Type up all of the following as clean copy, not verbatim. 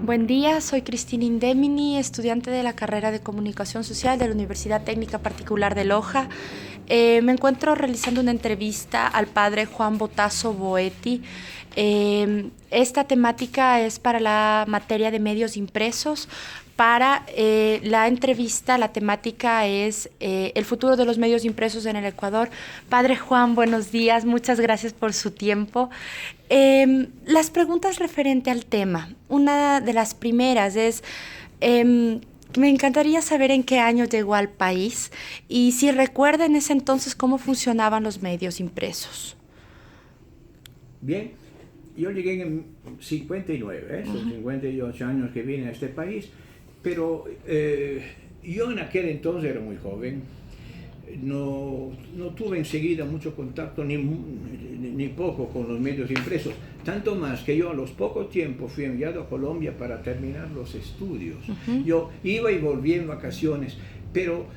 Buen día, soy Cristina Indemini, estudiante de la carrera de Comunicación Social de la Universidad Técnica Particular de Loja. Me encuentro realizando una entrevista al padre Juan Botazo Boetti. Esta temática es para la materia de medios impresos. Para la entrevista, la temática es el futuro de los medios impresos en el Ecuador. Padre Juan, buenos días, muchas gracias por su tiempo. Las preguntas referente al tema. Una de las primeras es, me encantaría saber en qué año llegó al país y si recuerda en ese entonces cómo funcionaban los medios impresos. Bien, yo llegué en 59, son 58 años que vine a este país, pero yo en aquel entonces era muy joven, no tuve enseguida mucho contacto ni poco con los medios impresos, tanto más que yo a los pocos tiempos fui enviado a Colombia para terminar los estudios. Yo iba y volvía en vacaciones, pero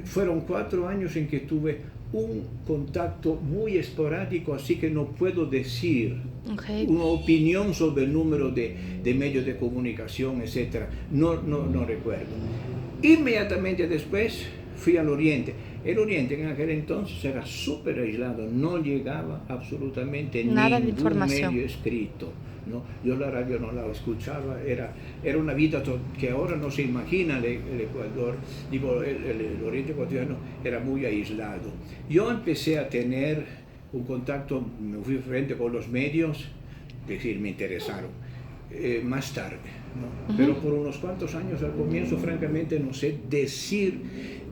fueron 4 años en que tuve un contacto muy esporádico, así que no puedo decir una opinión sobre el número de medios de comunicación, etc. No recuerdo. Inmediatamente después fui al Oriente. El Oriente en aquel entonces era súper aislado, no llegaba absolutamente Nada de ningún información. medio escrito, ¿no? Yo la radio no la escuchaba, era una vida que ahora no se imagina el Ecuador, digo, el Oriente ecuatoriano era muy aislado. Yo empecé a tener un contacto, me fui frente con los medios, es decir, me interesaron, más tarde, ¿no? Pero por unos cuantos años al comienzo, francamente, no sé decir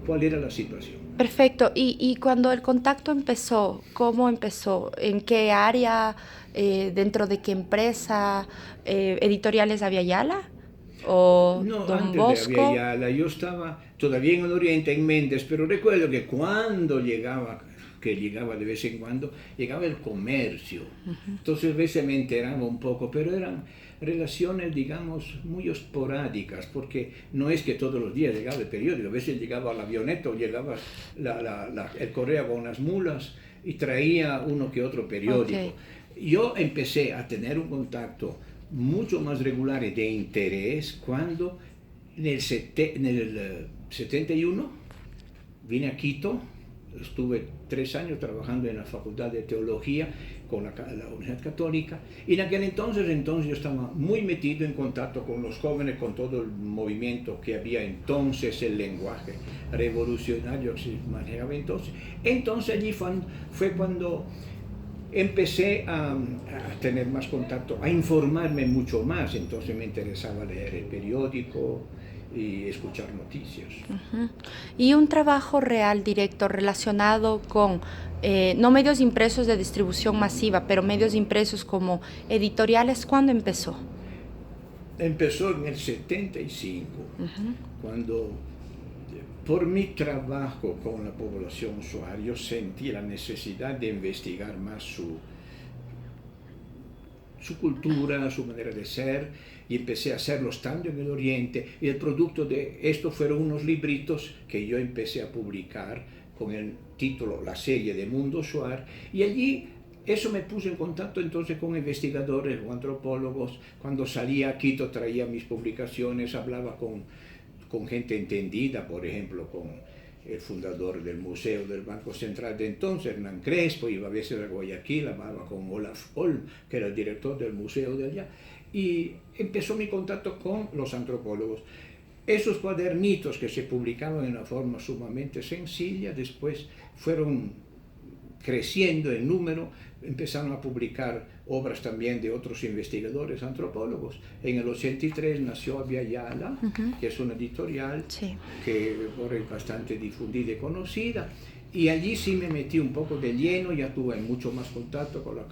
cuál era la situación. Perfecto. Y cuando el contacto empezó, ¿cómo empezó? ¿En qué área? ¿Dentro de qué empresa? ¿Editoriales Aviala? ¿O No, Don antes de Bosco? Aviala, yo estaba todavía en el Oriente, en Méndez, pero recuerdo que cuando llegaba, que llegaba de vez en cuando, llegaba el comercio. Entonces a veces me enteraba un poco, pero eran relaciones, digamos, muy esporádicas, porque no es que todos los días llegaba el periódico, a veces llegaba la avioneta o llegaba el correo con unas mulas y traía uno que otro periódico. Ok. Yo empecé a tener un contacto mucho más regular y de interés cuando en el 71 vine a Quito, estuve 3 años trabajando en la Facultad de Teología con la Universidad Católica, y en aquel entonces yo estaba muy metido en contacto con los jóvenes, con todo el movimiento que había entonces, el lenguaje revolucionario que se manejaba entonces. Entonces allí fue cuando empecé a tener más contacto, a informarme mucho más, entonces me interesaba leer el periódico y escuchar noticias. Y un trabajo real, directo, relacionado con, no medios impresos de distribución masiva, pero medios impresos como editoriales, ¿cuándo empezó? Empezó en el 75, cuando por mi trabajo con la población usuaria sentí la necesidad de investigar más su cultura, su manera de ser, y empecé a hacerlos tanto en el Oriente, y el producto de esto fueron unos libritos que yo empecé a publicar con el título La serie de Mundo Suar, y allí eso me puso en contacto entonces con investigadores o antropólogos. Cuando salía a Quito traía mis publicaciones, hablaba con gente entendida, por ejemplo, con el fundador del Museo del Banco Central de entonces, Hernán Crespo, iba a veces a Guayaquil, hablaba con Olaf Holm, que era el director del museo de allá, y empezó mi contacto con los antropólogos. Esos cuadernitos que se publicaban de una forma sumamente sencilla, después fueron creciendo en número, empezaron a publicar obras también de otros investigadores antropólogos. En el 83 nació Aviala, que es una editorial Sí. que ahora es bastante difundida y conocida, y allí sí me metí un poco de lleno, ya tuve mucho más contacto con la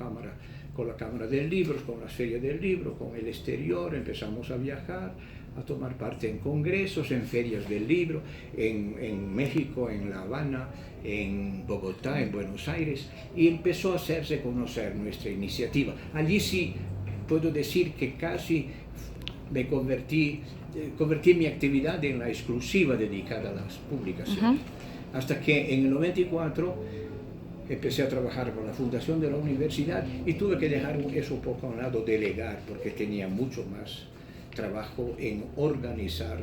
Cámara del Libro, con las ferias del libro, con el exterior, empezamos a viajar, a tomar parte en congresos, en ferias del libro, en México, en La Habana, en Bogotá, en Buenos Aires, y empezó a hacerse conocer nuestra iniciativa. Allí sí puedo decir que casi me convertí mi actividad en la exclusiva dedicada a las publicaciones. Hasta que en el 94 empecé a trabajar con la fundación de la universidad y tuve que dejar eso un poco a un lado, delegar, porque tenía mucho más trabajó en organizar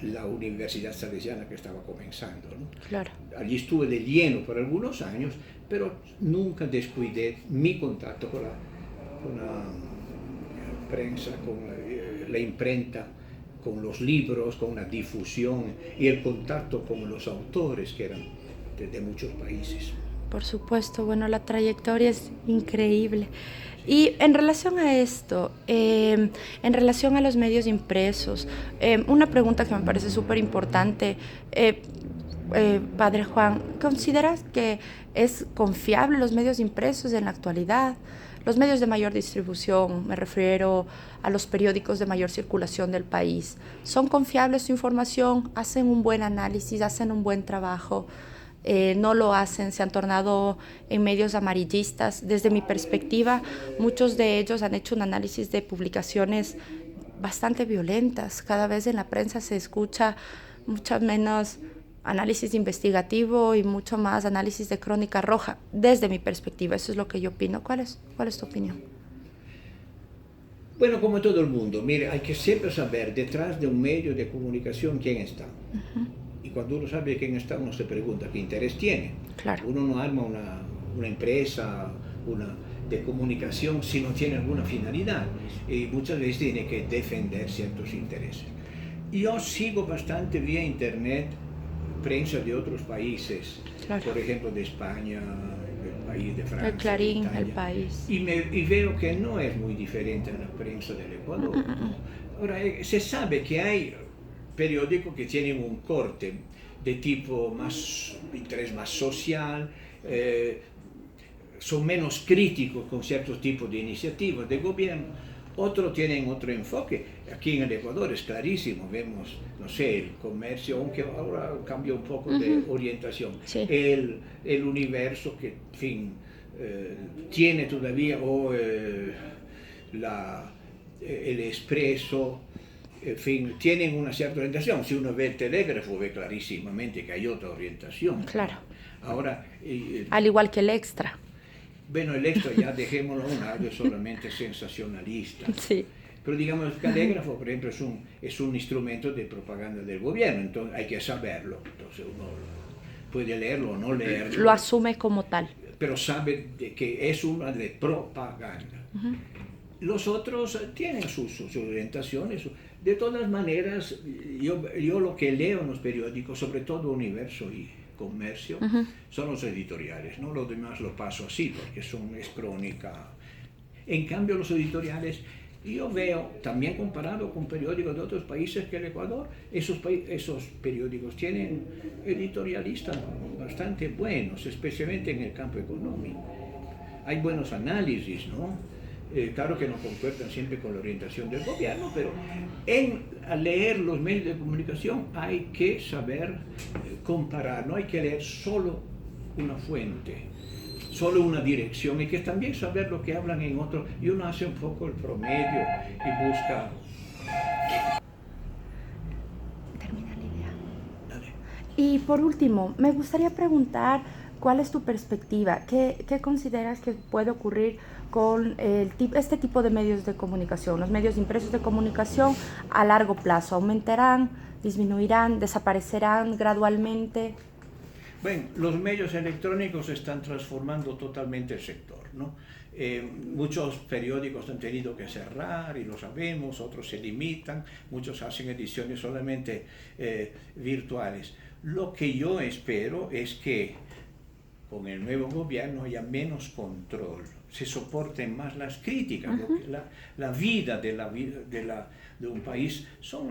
la Universidad Salesiana que estaba comenzando, ¿no? Claro. Allí estuve de lleno por algunos años, pero nunca descuidé mi contacto con la prensa, con la imprenta, con los libros, con la difusión y el contacto con los autores que eran de muchos países. Por supuesto, bueno, la trayectoria es increíble. Y en relación a esto, en relación a los medios impresos, una pregunta que me parece súper importante, Padre Juan, ¿consideras que es confiable los medios impresos en la actualidad? Los medios de mayor distribución, me refiero a los periódicos de mayor circulación del país, ¿son confiables su información? ¿Hacen un buen análisis? ¿Hacen un buen trabajo? No lo hacen, se han tornado en medios amarillistas. Desde mi perspectiva, muchos de ellos han hecho un análisis de publicaciones bastante violentas. Cada vez en la prensa se escucha mucho menos análisis investigativo y mucho más análisis de crónica roja. Desde mi perspectiva, eso es lo que yo opino. ¿Cuál es tu opinión? Bueno, como todo el mundo, mire, hay que siempre saber detrás de un medio de comunicación quién está. Y cuando uno sabe quién está, uno se pregunta qué interés tiene. Claro. Uno no arma una empresa de comunicación si no tiene alguna finalidad. Y muchas veces tiene que defender ciertos intereses. Yo sigo bastante vía internet prensa de otros países, claro. Por ejemplo de España, del país de Francia, el Clarín, Italia, El País. Y veo que no es muy diferente a la prensa del Ecuador. Ahora, se sabe que hay periódicos que tienen un corte de tipo más, interés más social, son menos críticos con ciertos tipos de iniciativas de gobierno. Otros tienen otro enfoque. Aquí en el Ecuador es clarísimo, vemos, no sé, el comercio, aunque ahora cambia un poco de orientación. Sí. El Universo, que, en fin, tiene todavía, el Expreso, en fin, tienen una cierta orientación. Si uno ve el Telégrafo, ve clarísimamente que hay otra orientación. Claro. Ahora, al igual que el Extra. Bueno, el Extra ya dejémoslo a un lado, es solamente sensacionalista. Sí. Pero digamos, el Telégrafo, por ejemplo, es un instrumento de propaganda del gobierno, entonces hay que saberlo. Entonces uno puede leerlo o no leerlo. Lo asume como tal. Pero sabe que es una de propaganda. Los otros tienen sus orientaciones. De todas maneras, yo lo que leo en los periódicos, sobre todo Universo y Comercio, son los editoriales, ¿no? Los demás lo paso así, porque es crónica. En cambio, los editoriales, yo veo, también comparado con periódicos de otros países que el Ecuador, esos periódicos tienen editorialistas bastante buenos, especialmente en el campo económico. Hay buenos análisis, ¿no? Claro que no concuerdan siempre con la orientación del gobierno, pero al leer los medios de comunicación hay que saber comparar, no hay que leer solo una fuente, solo una dirección, hay que también saber lo que hablan en otro, y uno hace un poco el promedio y busca... Termina la idea. Dale. Y por último, me gustaría preguntar, ¿cuál es tu perspectiva? ¿Qué consideras que puede ocurrir con este tipo de medios de comunicación, los medios impresos de comunicación a largo plazo? ¿Aumentarán, disminuirán, desaparecerán gradualmente? Bueno, los medios electrónicos están transformando totalmente el sector, ¿no? Muchos periódicos han tenido que cerrar y lo sabemos, otros se limitan, muchos hacen ediciones solamente virtuales. Lo que yo espero es que con el nuevo gobierno haya menos control, se soporten más las críticas. La vida de un país son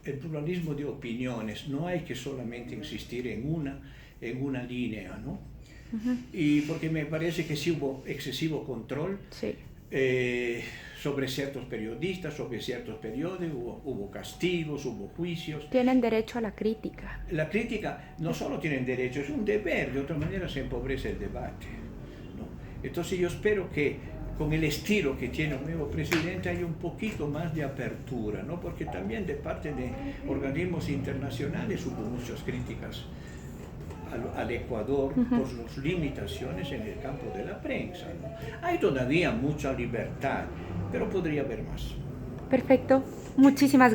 el pluralismo de opiniones, no hay que solamente insistir en una línea, ¿no? Y porque me parece que sí hubo excesivo control. Sí. Sobre ciertos periodistas, sobre ciertos periódicos, hubo castigos, hubo juicios. Tienen derecho a la crítica. La crítica no solo tienen derecho, es un deber, de otra manera se empobrece el debate, ¿no? Entonces yo espero que con el estilo que tiene el nuevo presidente haya un poquito más de apertura, ¿no? Porque también de parte de organismos internacionales hubo muchas críticas al Ecuador por sus limitaciones en el campo de la prensa, ¿no? Hay todavía mucha libertad, pero podría haber más. Perfecto. Muchísimas